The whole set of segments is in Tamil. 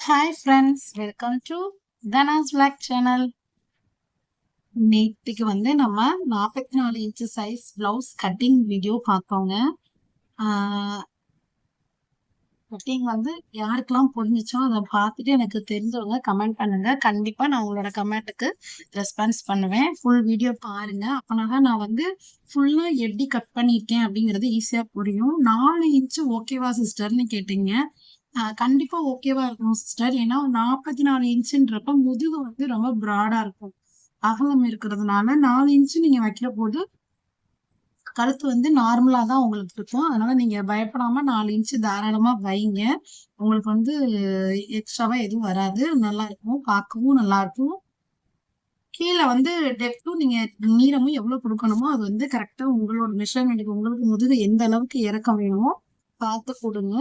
Hi friends, welcome to Dhana's blog channel. நேற்றுக்கு நம்ம 44 inch size blouse cutting video பார்த்தோங்க. கட்டிங் யாருக்கெல்லாம் புரிஞ்சிச்சோ அதை பார்த்துட்டு எனக்கு தெரிஞ்சவங்க கமெண்ட் பண்ணுங்க. கண்டிப்பா நான் உங்களோட கமெண்ட்டுக்கு ரெஸ்பான்ஸ் பண்ணுவேன். ஃபுல் வீடியோ பாருங்க. அப்போனா நான் ஃபுல்லா எப்படி கட் பண்ணியிருக்கேன் அப்படிங்கிறது ஈஸியா புரியும். 4 இன்ச்சு ஓகேவா சிஸ்டர்னு கேட்டீங்க. கண்டிப்பா ஓகேவா இருக்கும் சிஸ்டர். ஏன்னா 44 இன்ச்சுன்றப்ப முதுகு ரொம்ப ப்ராடா இருக்கும். அகலம் இருக்கிறதுனால 4 இன்ச்சு நீங்க வைக்கிற போது கழுத்து நார்மலா தான் உங்களுக்கு இருக்கும். அதனால நீங்க பயப்படாம 4 இன்ச்சு தாராளமா வைங்க. உங்களுக்கு எக்ஸ்ட்ராவா எதுவும் வராது. நல்லா இருக்கும். பார்க்கவும் நல்லா இருக்கும். கீழே டெப்த்தும் நீங்க நீளமும் எவ்வளவு கொடுக்கணுமோ அது கரெக்டா உங்களோட மெஷர்மெண்ட்டுக்கு உங்களுக்கு முதுகு எந்த அளவுக்கு இறக்கம் வேணுமோ பார்த்து கொடுங்க.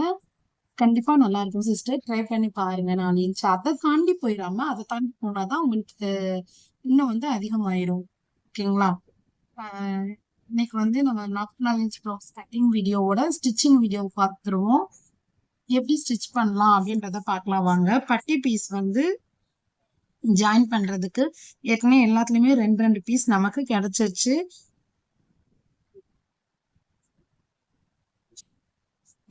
கண்டிப்பா நல்லா இருக்கும் சிஸ்டர். ட்ரை பண்ணி பாருங்க. 4 இன்ச் அதை தாண்டி போயிடாம அதை தாண்டி போனாதான் உங்களுக்கு இன்னும் அதிகமாயிரும். ஓகேங்களா? இன்னைக்கு நம்ம 44 இன்ச் ப்ளவுஸ் கட்டிங் வீடியோவோட ஸ்டிச்சிங் வீடியோ பார்த்துருவோம். எப்படி ஸ்டிச் பண்ணலாம் அப்படின்றத பார்க்கலாம் வாங்க. பட்டி பீஸ் ஜாயின் பண்றதுக்கு ஏற்கனவே எல்லாத்துலயுமே 2 பீஸ் நமக்கு கிடைச்சிருச்சு.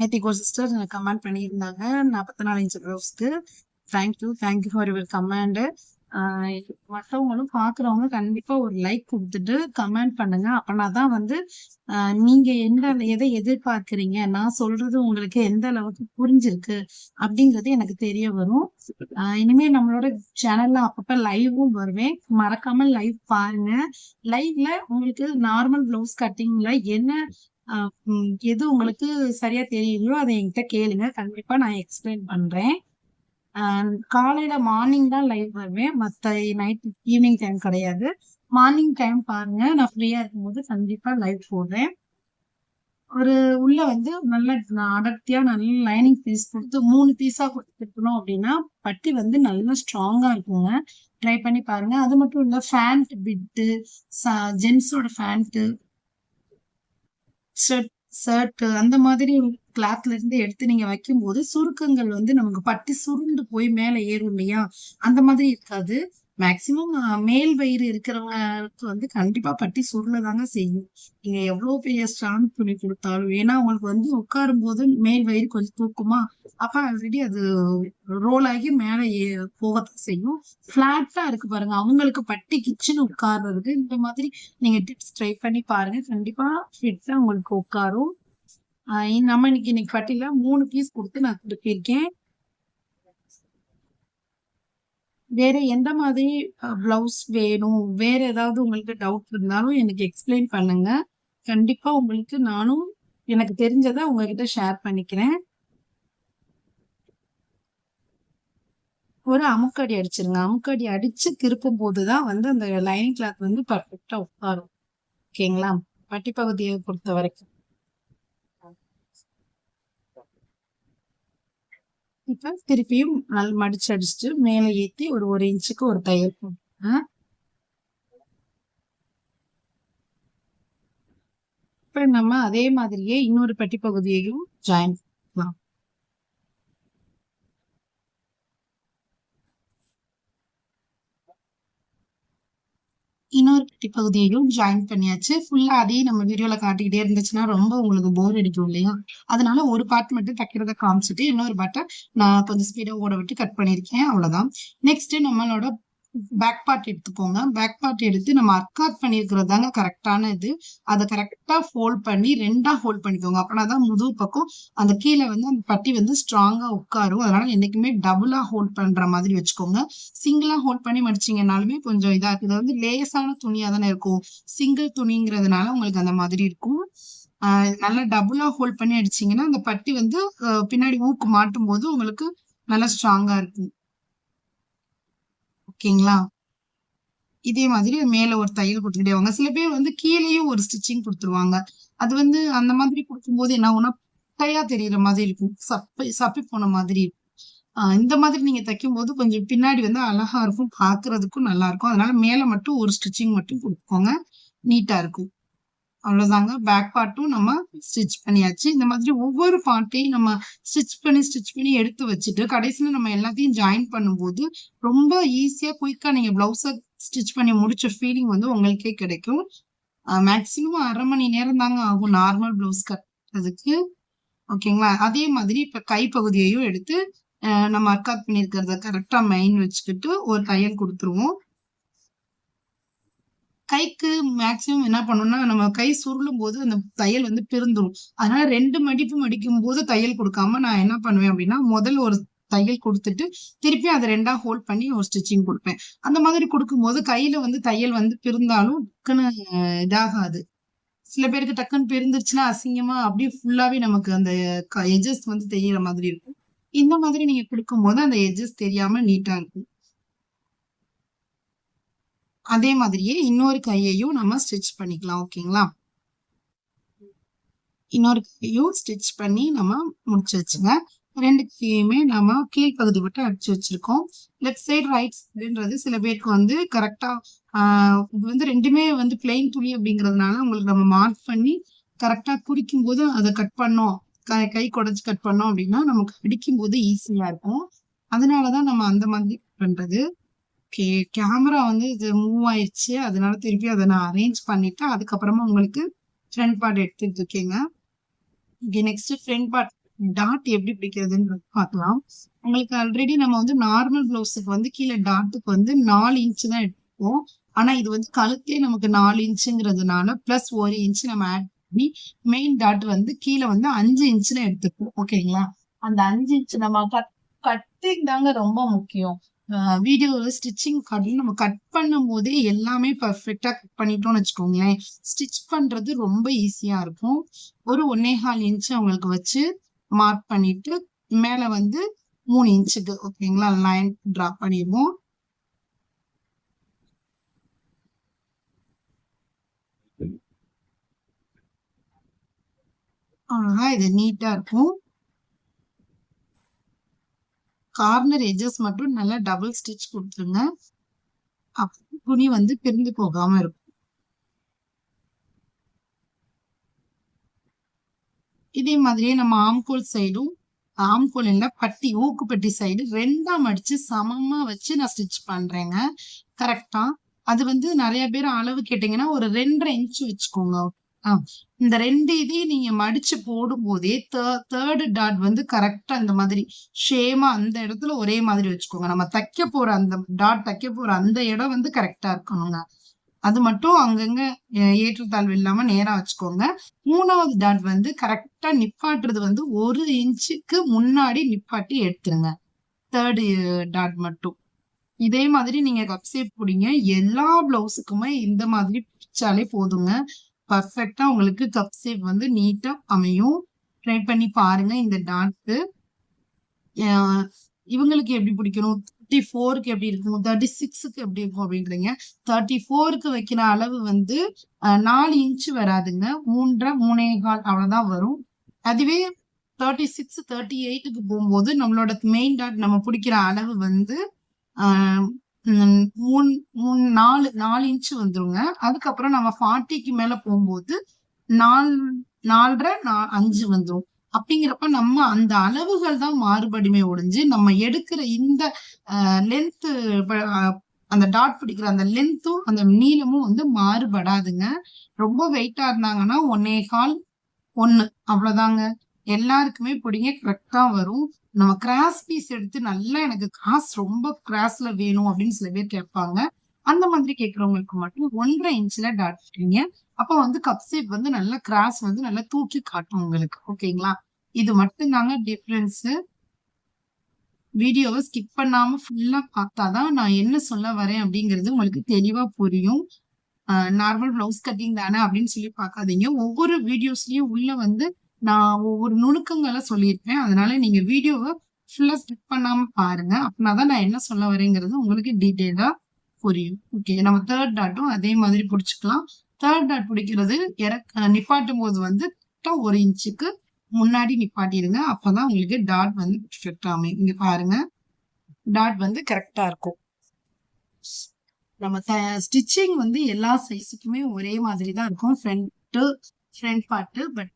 நேத்திக்கு ஒரு சிஸ்டர் எனக்கு கமெண்ட் பண்ணியிருந்தாங்க 44 இன்ச் ப்ளவுஸ்க்கு. Thank you for your comment. மற்றவங்களும் பாக்குறவங்க கண்டிப்பா ஒரு லைக் கொடுத்துட்டு கமெண்ட் பண்ணுங்க. அப்பனாதான் நீங்க எதை எதிர்பார்க்கிறீங்க, நான் சொல்றது உங்களுக்கு எந்த அளவுக்கு புரிஞ்சிருக்கு அப்படிங்கிறது எனக்கு தெரிய வரும். இனிமே நம்மளோட சேனல்ல அப்பப்ப லைவும் வருவேன். மறக்காம லைவ் பாருங்க. லைவ்ல உங்களுக்கு நார்மல் பிளவுஸ் கட்டிங்ல என்ன எது உங்களுக்கு சரியா தெரியுதோ அதை என்கிட்ட கேளுங்க. கண்டிப்பா நான் எக்ஸ்பிளைன் பண்றேன். காலையில மார்னிங் தான் லைவ் வருவேன். மத்த நைட் ஈவினிங் டைம் கிடையாது. மார்னிங் டைம் பாருங்க. நான் ஃப்ரீயா இருக்கும்போது கண்டிப்பா லைவ் போடுறேன். ஒரு உள்ள நல்ல அடர்த்தியா நல்ல லைனிங் பீஸ் கொடுத்து 3 பீஸா கொடுத்துட்டோம் அப்படின்னா பட்டி நல்லா ஸ்ட்ராங்கா இருக்குங்க. ட்ரை பண்ணி பாருங்க. அது மட்டும் இல்ல, ஃபேண்ட் பிட்டு, ஜென்ஸோட ஃபேண்ட், ஷர்ட் அந்த மாதிரி கிளாத்ல இருந்து எடுத்து நீங்க வைக்கும்போது சுருக்கங்கள் நமக்கு பட்டி சுருண்டு போய் மேல ஏறும் இல்லையா? அந்த மாதிரி இருக்காது. மேக்சிமம் மேல் வயிறு இருக்கிறவங்களுக்கு கண்டிப்பா பட்டி சுருளதாங்க செய்யும். நீங்க எவ்வளவு பெரிய ஸ்ட்ராங் துணி கொடுத்தாலும். ஏன்னா உங்களுக்கு உட்காரும் போது மேல் வயிறு கொஞ்சம் தூக்குமா, அப்ப ஆல்ரெடி அது ரோல் ஆகி மேல போகத்தான் செய்யும். பிளாட்டா இருக்கு பாருங்க, அவங்களுக்கு பட்டி கிச்சன் உட்கார்றதுக்கு இந்த மாதிரி நீங்க டிப்ஸ் ட்ரை பண்ணி பாருங்க. கண்டிப்பா ஃபிட்டா உங்களுக்கு உட்காரும். நம்ம இன்னைக்கு பட்டியில 3 பீஸ் கொடுத்து நான் கொடுத்திருக்கேன். வேற எந்த மாதிரி பிளவுஸ் வேணும், வேற ஏதாவது உங்களுக்கு டவுட் இருந்தாலும் எனக்கு எக்ஸ்பிளைன் பண்ணுங்க. கண்டிப்பா உங்களுக்கு நானும் எனக்கு தெரிஞ்சதை உங்ககிட்ட ஷேர் பண்ணிக்கிறேன். ஒரு அமுக்கடி அடிச்சிருங்க. அமுக்கடி அடிச்சு திருப்பும் போதுதான் அந்த லைனிங் கிளாத் பர்ஃபெக்டா உட்காரும். ஓகேங்களா? பட்டி பகுதியை பொறுத்த வரைக்கும் இப்ப திருப்பியும் நல்லா மடிச்சு அடிச்சுட்டு மேல ஏத்தி ஒரு இன்ச்சுக்கு ஒரு தையல் போட்டுங்க. இப்ப நம்ம அதே மாதிரியே இன்னொரு பட்டி பகுதியையும் ஜாயின் பண்ணலாம். இன்னொரு பட்டி பகுதியையும் ஜாயின் பண்ணியாச்சு. ஃபுல்லா அதே நம்ம வீடியோல காட்டிக்கிட்டே இருந்துச்சுன்னா ரொம்ப உங்களுக்கு போர் அடிக்கும் இல்லையா? அதனால ஒரு பார்ட் மட்டும் தைக்கிறத காமிச்சிட்டு இன்னொரு பார்ட்டை நான் கொஞ்சம் ஸ்பீடா ஓட விட்டு கட் பண்ணிருக்கேன். அவ்வளவுதான். நெக்ஸ்ட் நம்மளோட பேக் பார்ட் எடுத்துக்கோங்க. பேக் பார்ட் எடுத்து நம்ம அர்க்காட் பண்ணிருக்கிறது தாங்க கரெக்டான இது. அதை கரெக்டா ஃபோல்ட் பண்ணி 2ஆ ஃபோல்ட் பண்ணிக்கோங்க. அப்படின்னாதான் முதுகு பக்கம் அந்த கீழே அந்த பட்டி ஸ்ட்ராங்கா உட்காரும். அதனால என்னைக்குமே டபுளா ஹோல்ட் பண்ற மாதிரி வச்சுக்கோங்க. சிங்கிளா ஹோல்ட் பண்ணி மடிச்சீங்கன்னாலுமே கொஞ்சம் இதா இருக்கு. இது லேசான துணியா தானே இருக்கும். சிங்கிள் துணிங்கிறதுனால உங்களுக்கு அந்த மாதிரி இருக்கும். நல்லா டபுளா ஹோல்ட் பண்ணி அடிச்சீங்கன்னா அந்த பட்டி பின்னாடி ஊக்கு மாட்டும் போது உங்களுக்கு நல்லா ஸ்ட்ராங்கா இருக்கும். ஓகேங்களா? இதே மாதிரி மேல ஒரு தையல் கொடுத்துக்கிட்டே வாங்க. சில பேர் கீழேயும் ஒரு ஸ்டிச்சிங் கொடுத்துருவாங்க. அது அந்த மாதிரி கொடுக்கும்போது என்ன ஆகும்னா கையா தெரியற மாதிரி இருக்கும். சப்பி போன மாதிரி இருக்கும். இந்த மாதிரி நீங்க தைக்கும் போது கொஞ்சம் பின்னாடி அழகா இருக்கும், பாக்குறதுக்கும் நல்லா இருக்கும். அதனால மேல மட்டும் ஒரு ஸ்டிச்சிங் மட்டும் கொடுத்துக்கோங்க. நீட்டா இருக்கும். அவ்வளவுதாங்க. பேக் பார்ட்டும் நம்ம ஸ்டிச் பண்ணியாச்சு. இந்த மாதிரி ஒவ்வொரு பார்ட்டையும் நம்ம ஸ்டிச் பண்ணி எடுத்து வச்சுட்டு, கடைசியில நம்ம எல்லாத்தையும் ஜாயின் பண்ணும்போது, ரொம்ப ஈஸியா குயிக்கா நீங்க பிளவுஸ ஸ்டிச் பண்ணி முடிச்ச ஃபீலிங் வந்து உங்களுக்கே கிடைக்கும். மேக்ஸிமம் 1/2 மணி நேரம் தாங்க ஆகும் நார்மல் பிளவுஸ் கட்டுறதுக்கு. ஓகேங்களா? அதே மாதிரி இப்ப கை பகுதியையும் எடுத்து, நம்ம அர்க்காத் பண்ணியிருக்கிறத கரெக்ட்டா மெயின் வச்சுக்கிட்டு ஒரு தையல் குடுத்துருவோம். கைக்கு மேக்ஸிமம் என்ன பண்ணணும்னா, நம்ம கை சுருளும்போது அந்த தையல் வந்து பிரிந்துரும். அதனால 2 மடிப்பு மடிக்கும்போது தையல் குடுக்காம நான் என்ன பண்ணுவேன் அப்டின்னா, முதல் ஒரு தையல் குடுத்துட்டு, திருப்பி அத 2ஆ ஹோல்ட் பண்ணி ஒரு ஸ்டிச்சிங் குடுப்பேன். அந்த மாதிரி குடுக்கும்போது கையில வந்து தையல் வந்து பிரிந்தாலும் டக்குன்னு இதாகாது. சில பேருக்கு டக்குன்னு பிரிந்துருச்சுன்னா, அசிங்கமா அப்டியே ஃபுல்லாவே நமக்கு அந்த எட்ஜஸ் வந்து தெரியிற மாதிரி இருக்கும். இந்த மாதிரி நீங்க குடுக்கும்போது அந்த எட்ஜஸ் தெரியாம நீட்டா இருக்கும். அதே மாதிரியே இன்னொரு கையையும் நம்ம ஸ்டிச் பண்ணிக்கலாம். ஓகேங்களா? இன்னொரு கையையும் ஸ்டிச் பண்ணி நம்ம முடிச்சாச்சுங்க. 2 கையுமே நம்ம கீழ்ப்பகுதி மட்டும் அடிச்சு வச்சிருக்கோம். லெஃப்ட் சைடு, ரைட் சைடுன்றது சில பேருக்கு வந்து கரெக்ட்டா ஆ இது வந்து 2மே வந்து பிளெயின் துணி அப்படிங்கிறதுனால உங்களுக்கு நம்ம மார்க் பண்ணி கரெக்ட்டா குறிக்கும்போது அத கட் பண்ணோம். கை குடஞ்சு கட் பண்ணோம் அப்படின்னா, நமக்கு அடிக்கும்போது ஈஸியா இருக்கும். அதனால தான் நம்ம அந்த மாதிரி பண்றது. ஓகே. கேமரா வந்து இது மூவ் ஆயிருச்சு. அதனால திருப்பி அத நான் அரேஞ்ச் பண்ணிட்டு, அதுக்கப்புறமா உங்களுக்கு ஃப்ரண்ட் பார்ட் எடுத்துட்டு இருக்கேங்க. Okay. Next front part dot எப்படி பிடிக்கிறதுன்னு பார்க்கலாம். உங்களுக்கு ஆல்ரெடி நம்ம வந்து நார்மல் ப்ளவுஸுக்கு வந்து கீழ டாட்டுக்கு வந்து 4 இன்ச் தான் எடுப்போம். ஆனா இது வந்து கழுத்தே நமக்கு 4 இன்ச்சுங்கிறதுனால பிளஸ் 1 இன்ச் நம்ம ஆட் பண்ணி மெயின் டாட் வந்து கீழ வந்து 5 இன்ச்ல எடுத்துப்போம். ஓகேங்களா? அந்த 5 இன்ச் நம்ம கட்டிங் தாங்க ரொம்ப முக்கியம். வீடியோல ஸ்டிச்சிங் காட்டிலும் நம்ம கட் பண்ணும்போதே எல்லாமே பெர்ஃபெக்ட்டா கட் பண்ணிட்டோம்னு வச்சுக்கோங்களேன். ஸ்டிச் பண்றது ரொம்ப ஈஸியா இருக்கும். ஒரு 1 1/4 இன்ச் அவங்களுக்கு வச்சு மார்க் பண்ணிட்டு, மேல வந்து 3 இன்ச்சுக்கு ஓகேங்களா? லைன் டிரா பண்ணிருவோம். அழகா இது நீட்டா இருக்கும். கார்னர் எட்ஜஸ் மட்டும் நல்லா டபுள் ஸ்டிச் குடுத்துருங்க. அப்ப துணி வந்து பிரிந்து போகாம இருக்கும். இதே மாதிரியே நம்ம ஆம்கோல் சைடும் ஆம்கோல் இல்ல பட்டி ஊக்குப்பட்டி சைடு 2ஆ மடிச்சு சமமா வச்சு நான் ஸ்டிச் பண்றேங்க. கரெக்ட்டா. அது வந்து நெறைய பேர் அளவு கேட்டீங்கன்னா, ஒரு 2 1/2 இன்ச் வச்சுக்கோங்க. ஆ. இந்த 2 இதையும் நீங்க மடிச்சு போடும்போதே, 3 டாட் வந்து கரெக்ட்டா இந்த மாதிரி ஷேமா அந்த இடத்துல ஒரே மாதிரி வச்சுக்கோங்க. நம்ம தைக்க போற அந்த டாட் தைக்க போற அந்த இடம் வந்து கரெக்ட்டா இருக்கணுங்க. அது மட்டும் அங்கங்க ஏற்றத்தாழ்வு இல்லாம நேரா வச்சுக்கோங்க. 3வது டாட் வந்து கரெக்ட்டா நிப்பாட்டுறது வந்து 1 இன்ச்சுக்கு முன்னாடி நிப்பாட்டி எடுத்துருங்க. 3 டாட் மட்டும். இதே மாதிரி நீங்க கப் ஷேப் புடிங்க. எல்லா ப்ளவுஸுக்குமே இந்த மாதிரி பிடிச்சாலே போதுங்க. பெர்ஃபெக்ட்டா உங்களுக்கு கப் ஷேப் வந்து நீட்டா அமையும். ட்ரை பண்ணி பாருங்க இந்த டாட்டு. அ இவங்களுக்கு எப்படி பிடிக்கணும்? 34க்கு எப்படி இருக்கும்? 36க்கு எப்படி இருக்கும் அப்படின்றீங்க. 34க்கு வைக்கிற அளவு வந்து 4 இன்ச் வராதுங்க. 3 1/2 அவ்வளோதான் வரும். அதுவே 36, 38க்கு போம்போது நம்மளோட மெயின் டாட் நம்ம பிடிக்கிற அளவு வந்து ஆ ம் 4 இன்ச் வந்துருங்க. அதுக்கப்புறம் நம்ம 40க்கு மேல போம்போது 4 4 1/2 5 வந்துரும். அப்படிங்கிறப்ப நம்ம அந்த அளவுகள் தான் மாறுபடுமே ஒழிஞ்சு, நம்ம எடுக்கிற இந்த லென்த் ப அ அந்த டாட் பிடிக்கிற அந்த லென்த்தும், அந்த நீளமும் வந்து மாறுபடாதுங்க. ரொம்ப வெயிட்டா இருந்தாங்கன்னா 1 1/4 1 அவ்வளோதாங்க. எல்லாருக்குமே பிடிங்க கரெக்ட்டா வரும். நம்ம கிராஸ் பீஸ் எடுத்து நல்லா எனக்கு ரொம்ப கிராஸ்ல வேணும் அப்படின்னு சில பேர் கேட்பாங்க. அந்த மாதிரி கேட்கிறவங்களுக்கு மட்டும் 1 1/2 இன்ச்ல டாட் பிடிங்க. அப்ப வந்து கப் ஷேப் வந்து நல்லா கிராஸ் வந்து நல்லா தூக்கி காட்டும் உங்களுக்கு. ஓகேங்களா? இது மட்டும் தாங்க டிஃபரன்ஸு. வீடியோவ ஸ்கிப் பண்ணாம ஃபுல்லா பார்த்தா தான் நான் என்ன சொல்ல வரேன் அப்படிங்கிறது உங்களுக்கு தெளிவா புரியும். நார்மல் ப்ளவுஸ் கட்டிங் தானே அப்படின்னு சொல்லி பார்க்காதீங்க. ஒவ்வொரு வீடியோஸ்லயும் உள்ள வந்து நான் ஒவ்வொரு நுணுக்கங்கள சொல்லியிருப்பேன். அதனால நீங்க வீடியோவ ஃபுல்லா ஸ்கிப் பண்ணாம பாருங்க. அப்பனா தான் நான் என்ன சொல்ல வரேங்கிறது உங்களுக்கு டீட்டெயிலா புரியும். ஓகே. நம்ம 3 டாட்டும் அதே மாதிரி புடிச்சுக்கலாம். 3 டாட் புடிக்கிறது நிப்பாட்டும்போது வந்து கரெக்ட்டா 1 இன்ச்சுக்கு முன்னாடி நிப்பாட்டிருங்க. அப்பதான் உங்களுக்கு டாட் வந்து பெர்ஃபெக்ட்டா அமையும். இங்க பாருங்க. டாட் வந்து கரெக்ட்டா இருக்கும். நம்ம ஸ்டிச்சிங் வந்து எல்லா சைஸுக்குமே ஒரே மாதிரி தான் இருக்கும். Front part, front part. But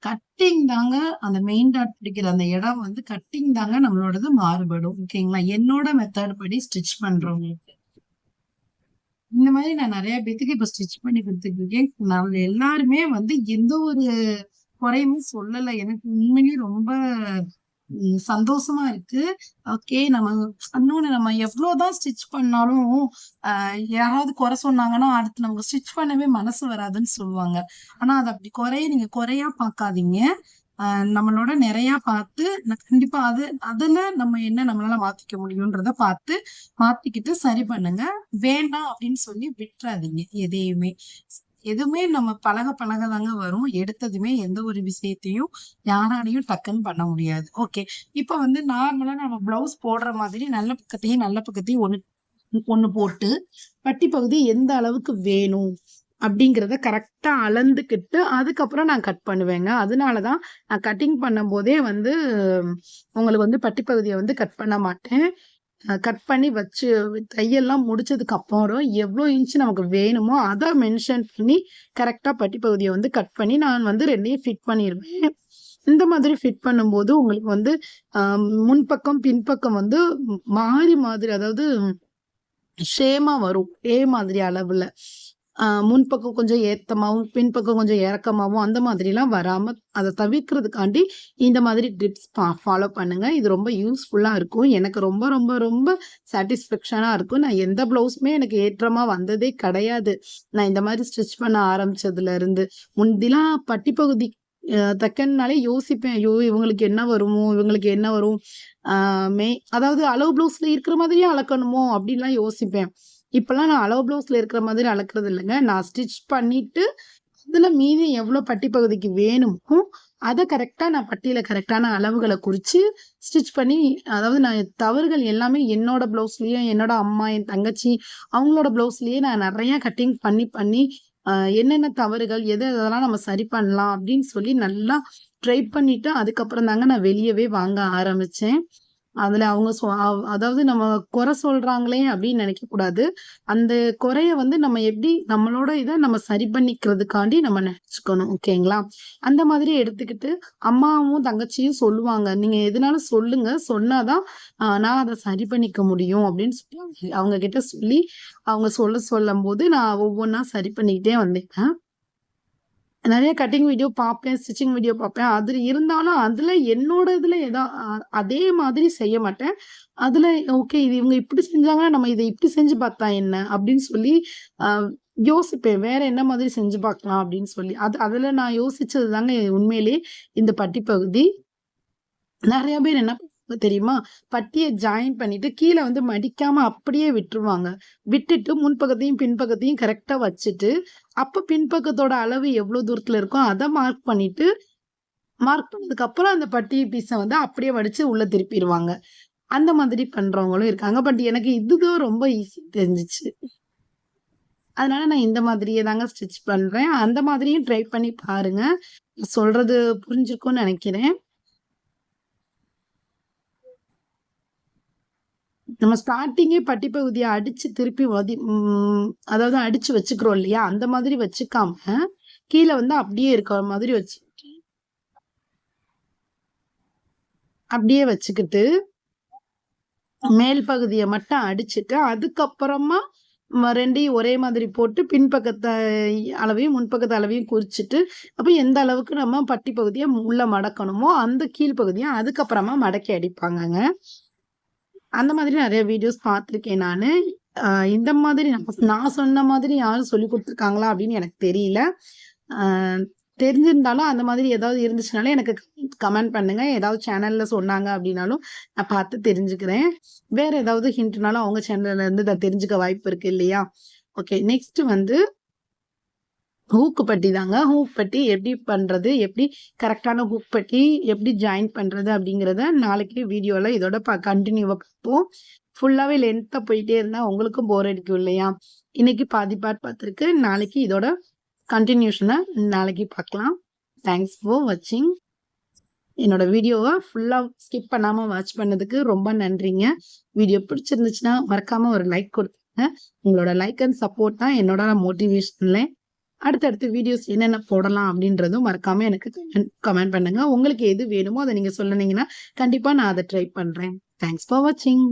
cutting தாங்க அந்த மெயின் டாட் பிடிக்கிற அந்த இடம் வந்து கட்டிங் தாங்க நம்மளோடது மாறுபடும். ஓகேங்களா? என்னோட மெத்தட் படி ஸ்டிச் பண்றவங்களுக்கு. இந்த மாதிரி நான் நெறைய பேத்துக்கு இப்ப ஸ்டிச் பண்ணி குடுத்துட்டு இருக்கேன். நாங்க எல்லாருமே வந்து எந்த ஒரு குறையுமே சொல்லல. எனக்கு உண்மையிலேயே ரொம்ப சந்தோஷமா இருக்கு. ஓகே நம்ம இன்னொன்னு நம்ம எவ்வளோதான் ஸ்டிச் பண்ணாலும், யாராவது குறை சொன்னாங்கன்னா, அடுத்து நமக்கு ஸ்டிச் பண்ணவே மனசு வராதுன்னு சொல்லுவாங்க. ஆனா அது அப்படி நீங்க குறையா பார்க்காதீங்க. நம்மளோட நிறையா பார்த்து கண்டிப்பா அதுல நம்ம என்ன நம்மளால மாத்திக்க முடியும்ன்றத பார்த்து மாத்திக்கிட்டு சரி பண்ணுங்க. வேண்டாம் அப்படின்னு சொல்லி விட்டுறாதீங்க எதையுமே. எதுவுமே நம்ம பழக பழக தாங்க வரும். எடுத்ததுமே எந்த ஒரு விஷயத்தையும் யாராலையும் டக்குன்னு பண்ண முடியாது. ஓகே. இப்ப வந்து நார்மலா நம்ம பிளவுஸ் போடுற மாதிரி நல்ல பக்கத்தையும் ஒண்ணு ஒண்ணு போட்டு, பட்டி பகுதி எந்த அளவுக்கு வேணும் அப்படிங்கிறத கரெக்ட்டா அளந்துக்கிட்டு, அதுக்கப்புறம் நான் கட் பண்ணுவேங்க. அதனால தான் நான் கட்டிங் பண்ணும்போதே வந்து உங்களுக்கு வந்து பட்டி பகுதிய வந்து கட் பண்ண மாட்டேன். கட் பண்ணி வச்சு தையல்லாம் முடிச்சதுக்கு அப்புறம் எவ்வளோ இன்ச் நமக்கு வேணுமோ அத மென்ஷன் பண்ணி கரெக்ட்டா பட்டி பகுதிய வந்து கட் பண்ணி நான் வந்து 2யும் ஃபிட் பண்ணிருவேன். இந்த மாதிரி ஃபிட் பண்ணும்போது உங்களுக்கு வந்து முன்பக்கம், பின்பக்கம் வந்து மாறி மாதிரி அதாவது ஷேமா வரும். ஒரே மாதிரி அளவுல. முன்பக்கம் கொஞ்சம் ஏத்தமாவும், பின்பக்கம் கொஞ்சம் இறக்கமாவும் அந்த மாதிரிலாம் வராம அத தவிர்க்கிறதுக்காண்டி இந்த மாதிரி டிப்ஸ் ஃபாலோ பண்ணுங்க. இது ரொம்ப யூஸ்ஃபுல்லா இருக்கும். எனக்கு ரொம்ப ரொம்ப ரொம்ப சாட்டிஸ்ஃபேக்ஷனா இருக்கும். நான் எந்த ப்ளவுஸுமே எனக்கு ஏற்றமா வந்ததே கிடையாது. நான் இந்த மாதிரி ஸ்டிச் பண்ண ஆரம்பிச்சதுல இருந்து. முந்திலாம் பட்டி பகுதி தைக்கணும்னாலே யோசிப்பேன். ஐயோ! இவங்களுக்கு என்ன வருமோ? இவங்களுக்கு என்ன வரும்? ஆ அதாவது அளவு ப்ளவுஸ்ல இருக்கிற மாதிரியே அளக்கணுமோ? அப்படின்லாம் யோசிப்பேன். இப்பலாம் நான் அளவு ப்ளவுஸ்ல இருக்கிற மாதிரி அளக்குறது இல்லங்க. நான் ஸ்டிச் பண்ணிட்டு, அதுல மீதி எவ்வளோ பட்டி பகுதிக்கு வேணுமோ, அத கரெக்ட்டா நான் பட்டியில கரெக்ட்டான அளவுகள குறிச்சு, ஸ்டிச் பண்ணி அதாவது நான் தவறுகள் எல்லாமே என்னோட ப்ளவுஸ்லயே, என்னோட அம்மா, என் தங்கச்சி அவங்களோட ப்ளவுஸ்லயே நான் நெறைய கட்டிங் பண்ணி பண்ணி, என்னென்ன தவறுகள், எதெல்லாம் நம்ம சரி பண்ணலாம் அப்படின்னு சொல்லி நல்லா ட்ரை பண்ணிட்டு, அதுக்கப்புறம் தாங்க நான் வெளியவே வாங்க ஆரம்பிச்சேன். அதுல அவங்க அதாவது நம்ம குறை சொல்றாங்களே அப்படின்னு நினைக்கக்கூடாது. அந்த குறைய வந்து நம்ம எப்படி நம்மளோட இத நம்ம சரி பண்ணிக்கிறதுக்காண்டி நம்ம நெனச்சுக்கணும். ஓகேங்களா? அந்த மாதிரி எடுத்துக்கிட்டு அம்மாவும், தங்கச்சியும் சொல்லுவாங்க. "நீங்க எதுனாலும் சொல்லுங்க. சொன்னா தான் நான் அத சரி பண்ணிக்க முடியும்." அப்படின்னு சொல்லி அவங்க கிட்ட சொல்லி, அவங்க சொல்லம்போது நான் ஒவ்வொன்னா சரி பண்ணிக்கிட்டே வந்தேங்க. நெறைய கட்டிங் வீடியோ பார்ப்பேன், ஸ்டிச்சிங் வீடியோ பார்ப்பேன். அதுல இருந்தாலும் அதுல என்னோட இதுல அதே மாதிரி செய்ய மாட்டேன். அதுல ஓகே இது இவங்க இப்படி செஞ்சாங்கன்னா, நம்ம இத இப்படி செஞ்சு பார்த்தா என்ன? அப்படின்னு சொல்லி அ யோசிப்பேன். வேற என்ன மாதிரி செஞ்சு பார்க்கலாம் அப்படின்னு சொல்லி. அதுல நான் யோசிச்சது தாங்க உண்மையிலேயே இந்த பட்டி பகுதி. நெறைய பேர் என்ன பண்ணுவாங்க தெரியுமா? பட்டிய ஜாயின் பண்ணிட்டு கீழ வந்து மடிக்காம அப்படியே விட்டுருவாங்க. விட்டுட்டு முன்பக்கத்தையும், பின்பக்கத்தையும் கரெக்ட்டா வச்சுட்டு, அப்ப பின்பக்கத்தோட அளவு எவ்வளோ தூரத்துல இருக்கோ அத மார்க் பண்ணதுக்கு அப்புறம் அந்த பட்டி பீஸ வந்து அப்படியே மடிச்சு உள்ள திருப்பிருவாங்க. அந்த மாதிரி பண்றவங்களும் இருக்காங்க. பட் எனக்கு இதுதான் ரொம்ப ஈஸி தெரிஞ்சுச்சு. அதனால நான் இந்த மாதிரியே தாங்க ஸ்டிச் பண்றேன். அந்த மாதிரியும் ட்ரை பண்ணி பாருங்க. சொல்றது புரிஞ்சிருக்கும்னு நெனைக்கிறேன். நம்ம ஸ்டார்ட்டிங்கே பட்டி பகுதிய அடிச்சு திருப்பி அதாவது அடிச்சு வச்சுக்கிறோம் இல்லையா? அந்த மாதிரி வச்சுக்காம, கீழ வந்து அப்படியே இருக்கிற மாதிரி அப்படியே வச்சுக்கிட்டு, மேல் பகுதிய மட்டும் அடிச்சுட்டு, அதுக்கப்புறமா 2யும் ஒரே மாதிரி போட்டு பின்பக்கத்த அளவையும், முன்பக்கத்து அளவையும் குறிச்சுட்டு, அப்ப எந்த அளவுக்கு நம்ம பட்டி பகுதிய உள்ள மடக்கணுமோ, அந்த கீழ் பகுதிய அதுக்கப்புறமா மடக்கி அடிப்பாங்கங்க. அந்த மாதிரி நெறைய வீடியோஸ் பார்த்துருக்கேன் நானு. அ இந்த மாதிரி நான் சொன்ன மாதிரி யாரும் சொல்லிக் குடுத்துருக்காங்களா அப்படின்னு எனக்கு தெரியல. அ தெரிஞ்சிருந்தாலும் அந்த மாதிரி ஏதாவது இருந்துச்சுனாலும் எனக்கு கமெண்ட் பண்ணுங்க. ஏதாவது சேனல்ல சொன்னாங்க அப்படின்னாலும் நான் பார்த்து தெரிஞ்சுக்கிறேன். வேற ஏதாவது ஹிண்ட்னாலும் அவங்க சேனல்ல இருந்து நான் தெரிஞ்சுக்க வாய்ப்பு இருக்கு இல்லையா? ஓகே. நெக்ஸ்ட் வந்து ஹூக் பட்டி தாங்க. ஹூக் பட்டி எப்படி பண்றது? எப்படி கரெக்ட்டான ஹூக் பட்டி எப்படி ஜாயின் பண்றது? அப்படிங்கிறத நாளைக்கு வீடியோல இதோட கன்டினியூவா பார்ப்போம். ஃபுல்லாவே லென்த்தா போயிட்டே இருந்தா உங்களுக்கும் போர் அடிக்கும் இல்லையா? இன்னைக்கு பாதி பார்ட் பார்த்துருக்கு. நாளைக்கு இதோட கன்டினியூஷன நாளைக்கு பார்க்கலாம். தேங்க்ஸ் ஃபார் வாட்சிங். என்னோட வீடியோவ ஃபுல்லா ஸ்கிப் பண்ணாம வாட்ச் பண்ணதுக்கு ரொம்ப நன்றிங்க. வீடியோ பிடிச்சிருந்துச்சுன்னா மறக்காம ஒரு லைக் குடுத்துருங்க. உங்களோட லைக் அண்ட் சப்போர்ட் தான் என்னோட மோட்டிவேஷனலே. அடுத்தடுத்து வீடியோஸ் என்னென்ன போடலாம் அப்படின்றதும் மறக்காம எனக்கு கமெண்ட் பண்ணுங்க. உங்களுக்கு எது வேணுமோ அத நீங்க சொன்னீங்கன்னா, கண்டிப்பா நான் அத ட்ரை பண்றேன். தேங்க்ஸ் ஃபார் வாட்சிங்.